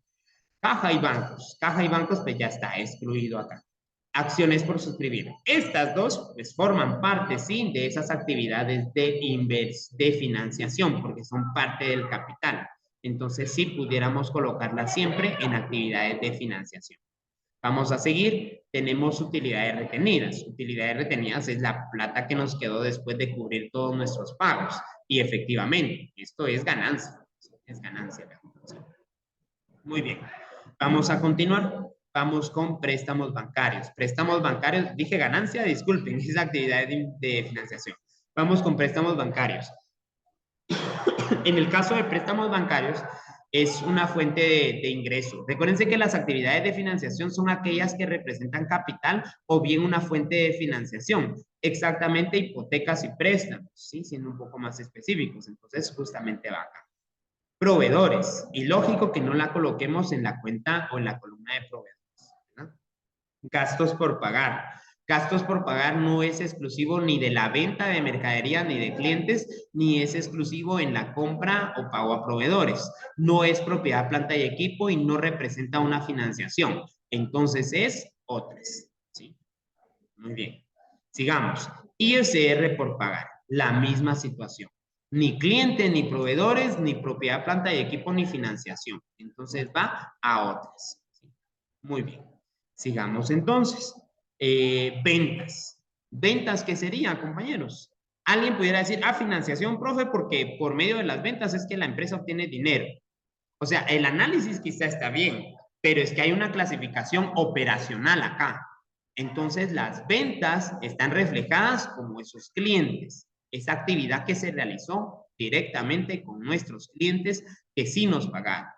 Caja y bancos. Caja y bancos, pues ya está excluido acá. Acciones por suscribir. Estas dos, pues forman parte, sí, de esas actividades de financiación, porque son parte del capital. Entonces, sí, pudiéramos colocarlas siempre en actividades de financiación. Vamos a seguir. Tenemos utilidades retenidas. Utilidades retenidas es la plata que nos quedó después de cubrir todos nuestros pagos. Y efectivamente, esto es ganancia. Es ganancia. Muy bien. Vamos a continuar. Vamos con préstamos bancarios. Préstamos bancarios, dije ganancia, disculpen, es actividad de financiación. Vamos con préstamos bancarios. En el caso de préstamos bancarios, es una fuente de ingreso. Recuérdense que las actividades de financiación son aquellas que representan capital o bien una fuente de financiación. Exactamente hipotecas y préstamos, ¿sí? Siendo un poco más específicos. Entonces, justamente va acá. Proveedores. Y lógico que no la coloquemos en la cuenta o en la columna de proveedores, ¿no? Gastos por pagar. Gastos por pagar no es exclusivo ni de la venta de mercadería ni de clientes, ni es exclusivo en la compra o pago a proveedores. No es propiedad, planta y equipo y no representa una financiación. Entonces es otras. ¿Sí? Muy bien. Sigamos. ISR por pagar. La misma situación. Ni clientes, ni proveedores, ni propiedad, planta y equipo, ni financiación. Entonces va a otras. ¿Sí? Muy bien. Sigamos entonces. Ventas. ¿Ventas qué sería, compañeros? Alguien pudiera decir, financiación, profe, porque por medio de las ventas es que la empresa obtiene dinero. O sea, el análisis quizá está bien, pero es que hay una clasificación operacional acá. Entonces, las ventas están reflejadas como esos clientes, esa actividad que se realizó directamente con nuestros clientes que sí nos pagaron.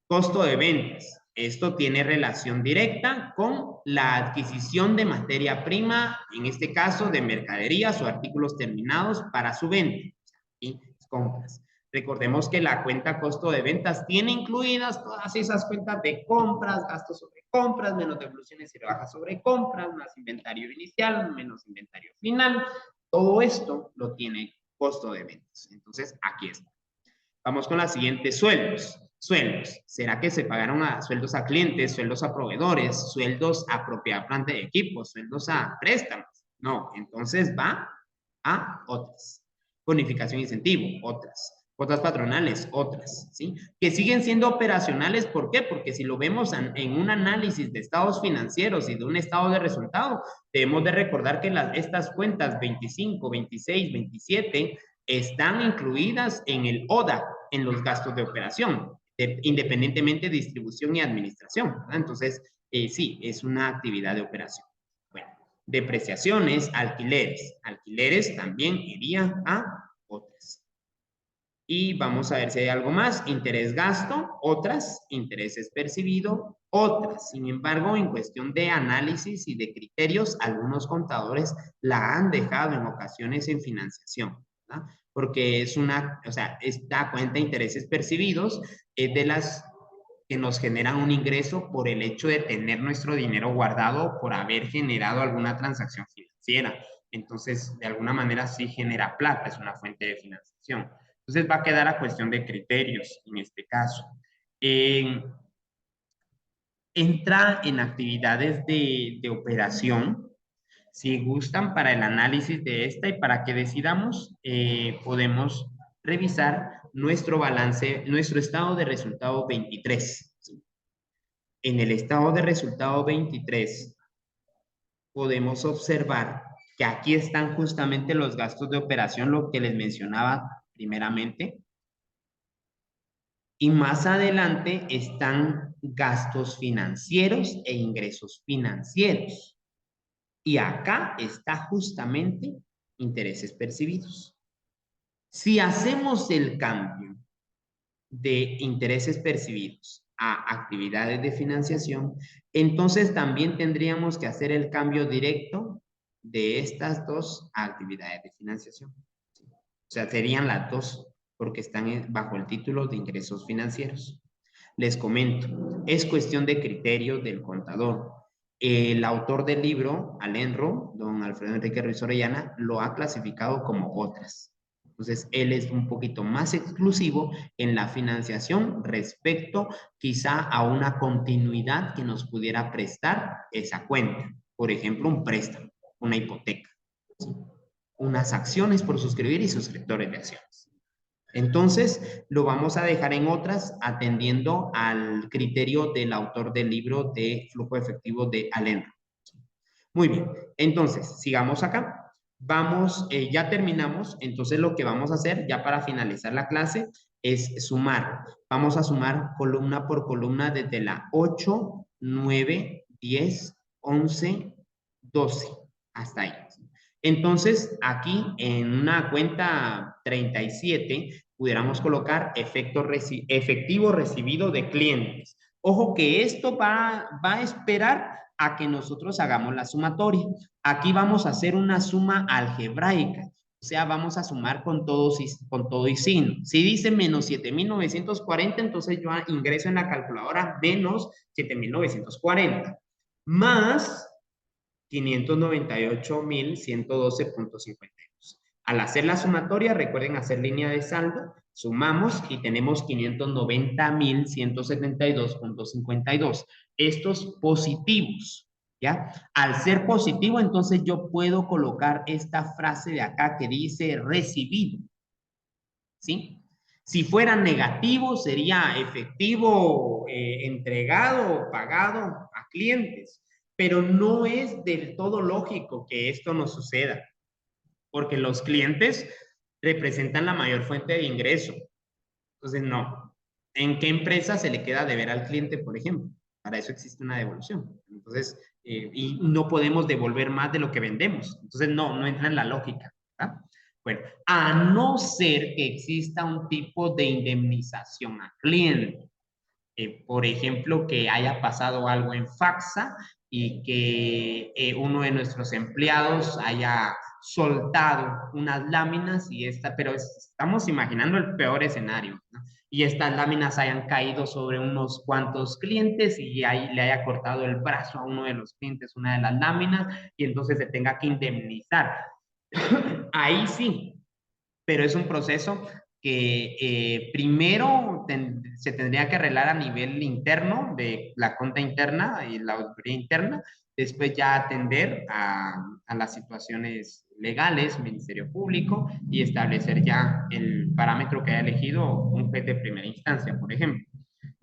Costo de ventas. Esto tiene relación directa con la adquisición de materia prima, en este caso de mercaderías o artículos terminados para su venta y compras. Recordemos que la cuenta costo de ventas tiene incluidas todas esas cuentas de compras, gastos sobre compras, menos devoluciones y rebajas sobre compras, más inventario inicial, menos inventario final. Todo esto lo tiene costo de ventas. Entonces, aquí está. Vamos con la siguiente, sueldos. Sueldos. ¿Será que se pagaron sueldos a clientes, sueldos a proveedores, sueldos a propiedad, planta de equipo, sueldos a préstamos? No, entonces va a otras. Bonificación incentivo, otras. Cuotas patronales, otras, ¿sí? Que siguen siendo operacionales, ¿por qué? Porque si lo vemos en un análisis de estados financieros y de un estado de resultado, debemos de recordar que estas cuentas 25, 26, 27 están incluidas en el ODA, en los gastos de operación, independientemente de distribución y administración, ¿verdad? Entonces, sí, es una actividad de operación. Bueno, depreciaciones, alquileres. Alquileres también irían a otras. Y vamos a ver si hay algo más. Interés gasto, otras. Intereses percibido, otras. Sin embargo, en cuestión de análisis y de criterios, algunos contadores la han dejado en ocasiones en financiación, ¿verdad? Porque es una, o sea, esta cuenta de intereses percibidos es de las que nos generan un ingreso por el hecho de tener nuestro dinero guardado por haber generado alguna transacción financiera. Entonces, de alguna manera sí genera plata, es una fuente de financiación. Entonces va a quedar a cuestión de criterios en este caso. Entra en actividades de operación, si gustan, para el análisis de esta y para que decidamos, podemos revisar nuestro balance, nuestro estado de resultado 23. ¿Sí? En el estado de resultado 23 podemos observar que aquí están justamente los gastos de operación, lo que les mencionaba primeramente. Y más adelante están gastos financieros e ingresos financieros. Y acá está justamente intereses percibidos. Si hacemos el cambio de intereses percibidos a actividades de financiación, entonces también tendríamos que hacer el cambio directo de estas dos actividades de financiación. O sea, serían las dos porque están bajo el título de ingresos financieros. Les comento, es cuestión de criterio del contador. El autor del libro, Alenro, don Alfredo Enrique Ruiz Orellana, lo ha clasificado como otras. Entonces, él es un poquito más exclusivo en la financiación respecto quizá a una continuidad que nos pudiera prestar esa cuenta. Por ejemplo, un préstamo, una hipoteca, ¿sí? Unas acciones por suscribir y suscriptores de acciones. Entonces, lo vamos a dejar en otras atendiendo al criterio del autor del libro de flujo efectivo de Alenro. Muy bien, entonces, sigamos acá. Vamos, ya terminamos, entonces lo que vamos a hacer ya para finalizar la clase es sumar. Vamos a sumar columna por columna desde la 8, 9, 10, 11, 12, hasta ahí. Entonces, aquí en una cuenta 37, pudiéramos colocar efectivo recibido de clientes. Ojo que esto va a esperar a que nosotros hagamos la sumatoria. Aquí vamos a hacer una suma algebraica. O sea, vamos a sumar con todo y signo. Si dice menos 7,940, entonces yo ingreso en la calculadora menos 7,940 más 598,112,52. Al hacer la sumatoria, recuerden hacer línea de saldo, sumamos y tenemos 590,172,52. Estos positivos, ¿ya? Al ser positivo, entonces yo puedo colocar esta frase de acá que dice recibido, ¿sí? Si fuera negativo, sería efectivo entregado o pagado a clientes, pero no es del todo lógico que esto nos suceda, porque los clientes representan la mayor fuente de ingreso. Entonces, no. ¿En qué empresa se le queda deber al cliente, por ejemplo? Para eso existe una devolución. Entonces, y no podemos devolver más de lo que vendemos. Entonces, no entra en la lógica. ¿Verdad? Bueno, a no ser que exista un tipo de indemnización al cliente. Por ejemplo, que haya pasado algo en FAFSA y que uno de nuestros empleados haya soltado unas láminas pero estamos imaginando el peor escenario, ¿no? Y estas láminas hayan caído sobre unos cuantos clientes y ahí le haya cortado el brazo a uno de los clientes una de las láminas y entonces se tenga que indemnizar. Ahí sí, pero es un proceso que primero se tendría que arreglar a nivel interno, de la cuenta interna y la auditoría interna, después ya atender a las situaciones legales, Ministerio Público, y establecer ya el parámetro que haya elegido un juez de primera instancia, por ejemplo,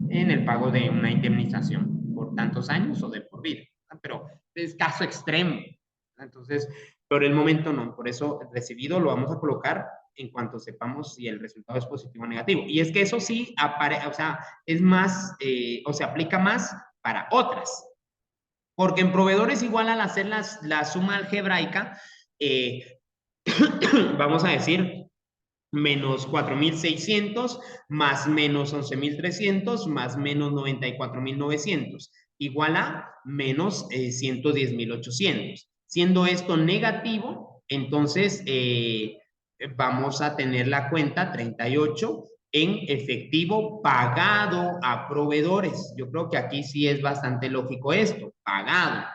en el pago de una indemnización por tantos años o de por vida. Pero es caso extremo. Entonces, por el momento no. Por eso recibido lo vamos a colocar en cuanto sepamos si el resultado es positivo o negativo. Y es que eso sí, o sea, es más, o se aplica más para otras. Porque en proveedores igual al hacer la suma algebraica, vamos a decir, menos 4,600 más menos 11,300 más menos 94,900 igual a menos 110,800. Siendo esto negativo, entonces vamos a tener la cuenta 38 en efectivo pagado a proveedores. Yo creo que aquí sí es bastante lógico esto, pagado.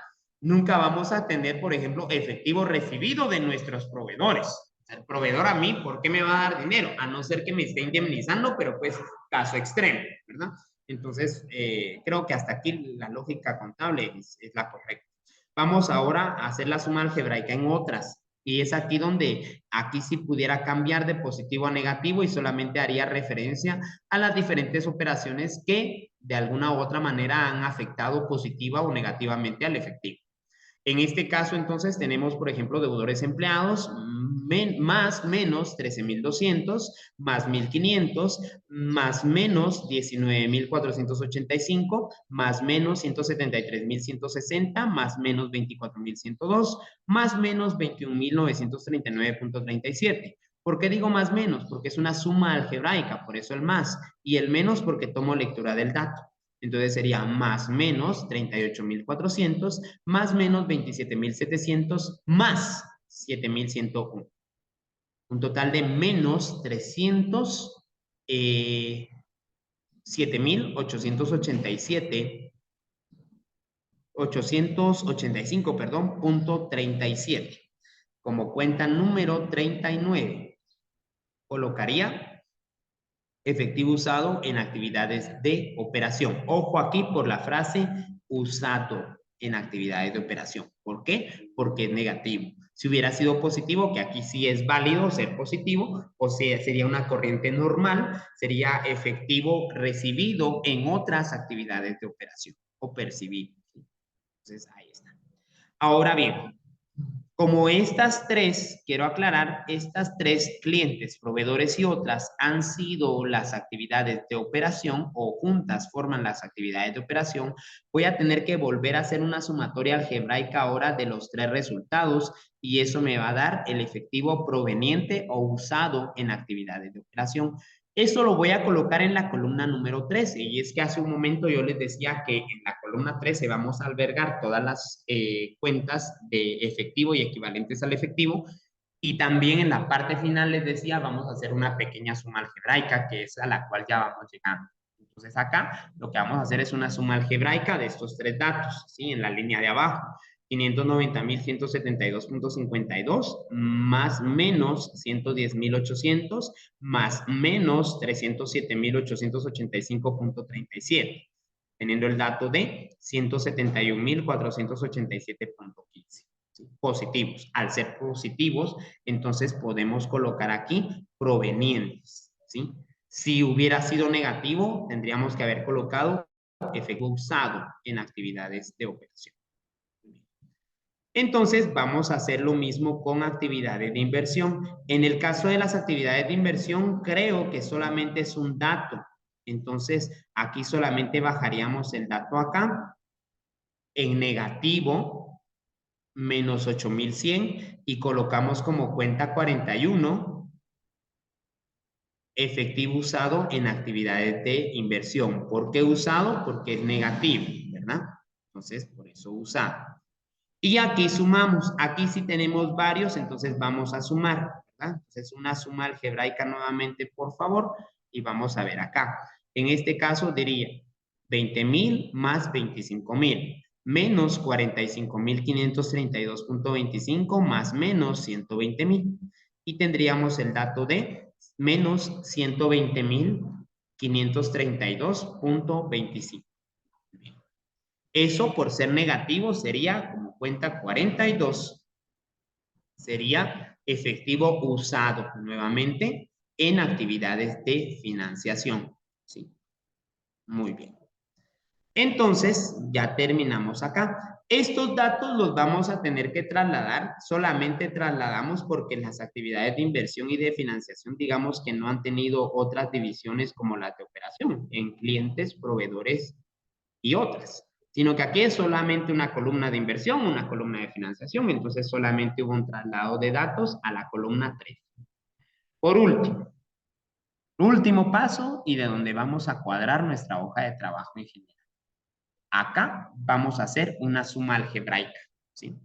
Nunca vamos a tener, por ejemplo, efectivo recibido de nuestros proveedores. El proveedor a mí, ¿por qué me va a dar dinero? A no ser que me esté indemnizando, pero pues caso extremo, ¿verdad? Entonces, creo que hasta aquí la lógica contable es la correcta. Vamos ahora a hacer la suma algebraica en otras. Y es aquí donde, aquí sí pudiera cambiar de positivo a negativo y solamente haría referencia a las diferentes operaciones que de alguna u otra manera han afectado positiva o negativamente al efectivo. En este caso, entonces, tenemos, por ejemplo, deudores empleados más menos 13,200, más 1,500, más menos 19,485, más menos 173,160, más menos 24,102, más menos 21,939,37. ¿Por qué digo más menos? Porque es una suma algebraica, por eso el más, y el menos porque tomo lectura del dato. Entonces sería más menos 38,400, más menos 27,700, más 7,101. Un total de menos 7,885, perdón, punto 37. Como cuenta número 39, colocaría efectivo usado en actividades de operación. Ojo aquí por la frase usado en actividades de operación. ¿Por qué? Porque es negativo. Si hubiera sido positivo, que aquí sí es válido ser positivo, o sea, sería una corriente normal, sería efectivo recibido en otras actividades de operación o percibido. Entonces, ahí está. Ahora bien, Como estas tres, quiero aclarar, estas tres clientes, proveedores y otras han sido las actividades de operación o juntas forman las actividades de operación, voy a tener que volver a hacer una sumatoria algebraica ahora de los tres resultados y eso me va a dar el efectivo proveniente o usado en actividades de operación. Eso lo voy a colocar en la columna número 13 y es que hace un momento yo les decía que en la columna 13 vamos a albergar todas las cuentas de efectivo y equivalentes al efectivo y también en la parte final les decía vamos a hacer una pequeña suma algebraica que es a la cual ya vamos llegando. Entonces acá lo que vamos a hacer es una suma algebraica de estos tres datos, ¿sí? En la línea de abajo. 590.172.52 más menos 110.800 más menos 307.885.37, teniendo el dato de 171.487.15. ¿Sí? Positivos. Al ser positivos, entonces podemos colocar aquí provenientes. ¿Sí? Si hubiera sido negativo, tendríamos que haber colocado efectivo usado en actividades de operación. Entonces, vamos a hacer lo mismo con actividades de inversión. En el caso de las actividades de inversión, creo que solamente es un dato. Entonces, aquí solamente bajaríamos el dato acá en negativo, menos 8.100 y colocamos como cuenta 41, efectivo usado en actividades de inversión. ¿Por qué usado? Porque es negativo, ¿verdad? Entonces, por eso usado. Y aquí sumamos, aquí sí tenemos varios, entonces vamos a sumar, ¿verdad? Entonces una suma algebraica nuevamente, por favor, y vamos a ver acá. En este caso diría 20.000 más 25.000, menos 45.532.25 más menos 120.000. Y tendríamos el dato de menos 120.532.25. Eso por ser negativo sería como cuenta 42. Sería efectivo usado nuevamente en actividades de financiación. ¿Sí? Muy bien. Entonces, ya terminamos acá. Estos datos los vamos a tener que trasladar, solamente trasladamos porque las actividades de inversión y de financiación, digamos que no han tenido otras divisiones como las de operación, en clientes, proveedores y otras, sino que aquí es solamente una columna de inversión, una columna de financiación, entonces solamente hubo un traslado de datos a la columna 3. Por último paso y de donde vamos a cuadrar nuestra hoja de trabajo en general. Acá vamos a hacer una suma algebraica, ¿sí?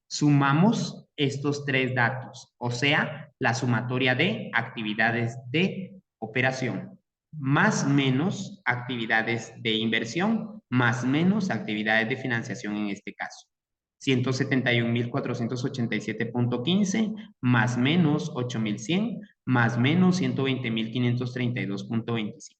Sumamos estos tres datos, o sea, la sumatoria de actividades de operación, más menos actividades de inversión, más menos actividades de financiación en este caso. 171.487.15 más menos 8.100 más menos 120.532.25.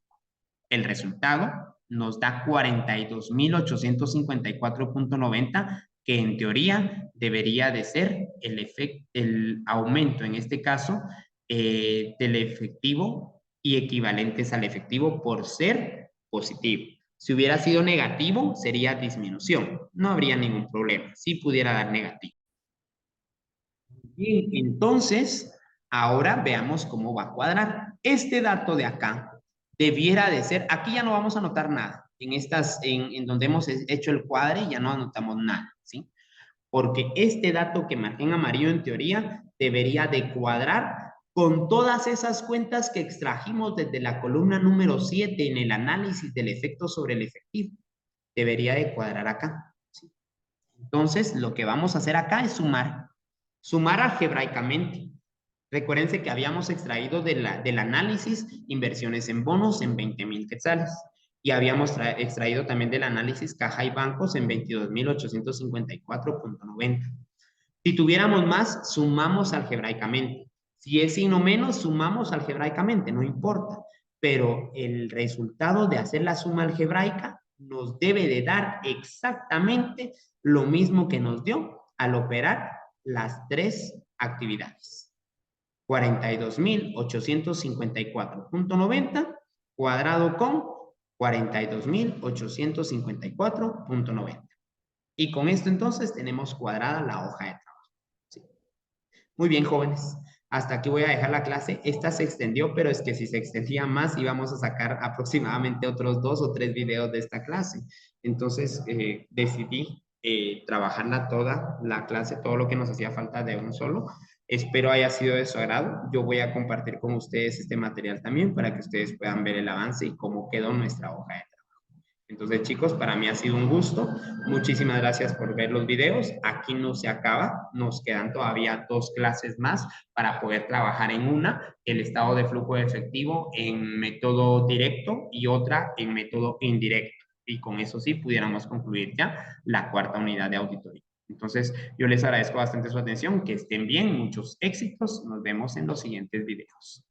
El resultado nos da 42.854.90, que en teoría debería de ser el aumento, en este caso, del efectivo y equivalentes al efectivo por ser positivo. Si hubiera sido negativo, sería disminución. No habría ningún problema. Sí pudiera dar negativo. Bien, entonces, ahora veamos cómo va a cuadrar. Este dato de acá debiera de ser, aquí ya no vamos a anotar nada. En donde hemos hecho el cuadre ya no anotamos nada, ¿sí? Porque este dato que marqué en amarillo en teoría debería de cuadrar con todas esas cuentas que extrajimos desde la columna número 7 en el análisis del efecto sobre el efectivo. Debería de cuadrar acá, ¿sí? Entonces, lo que vamos a hacer acá es sumar. Sumar algebraicamente. Recuérdense que habíamos extraído del análisis inversiones en bonos en 20.000 quetzales. Y habíamos extraído también del análisis caja y bancos en 22.854.90. Si tuviéramos más, sumamos algebraicamente. Si es signo menos, sumamos algebraicamente, no importa. Pero el resultado de hacer la suma algebraica nos debe de dar exactamente lo mismo que nos dio al operar las tres actividades. 42.854.90 cuadrado con 42.854.90. Y con esto entonces tenemos cuadrada la hoja de trabajo. ¿Sí? Muy bien, jóvenes. Hasta aquí voy a dejar la clase. Esta se extendió, pero es que si se extendía más, íbamos a sacar aproximadamente otros 2 o 3 videos de esta clase. Entonces, decidí trabajarla toda, la clase, todo lo que nos hacía falta de un solo. Espero haya sido de su agrado. Yo voy a compartir con ustedes este material también para que ustedes puedan ver el avance y cómo quedó nuestra hoja de trabajo. Entonces, chicos, para mí ha sido un gusto. Muchísimas gracias por ver los videos. Aquí no se acaba. Nos quedan todavía 2 clases más para poder trabajar en una, el estado de flujo de efectivo en método directo y otra en método indirecto. Y con eso sí pudiéramos concluir ya la 4ª unidad de auditoría. Entonces, yo les agradezco bastante su atención. Que estén bien. Muchos éxitos. Nos vemos en los siguientes videos.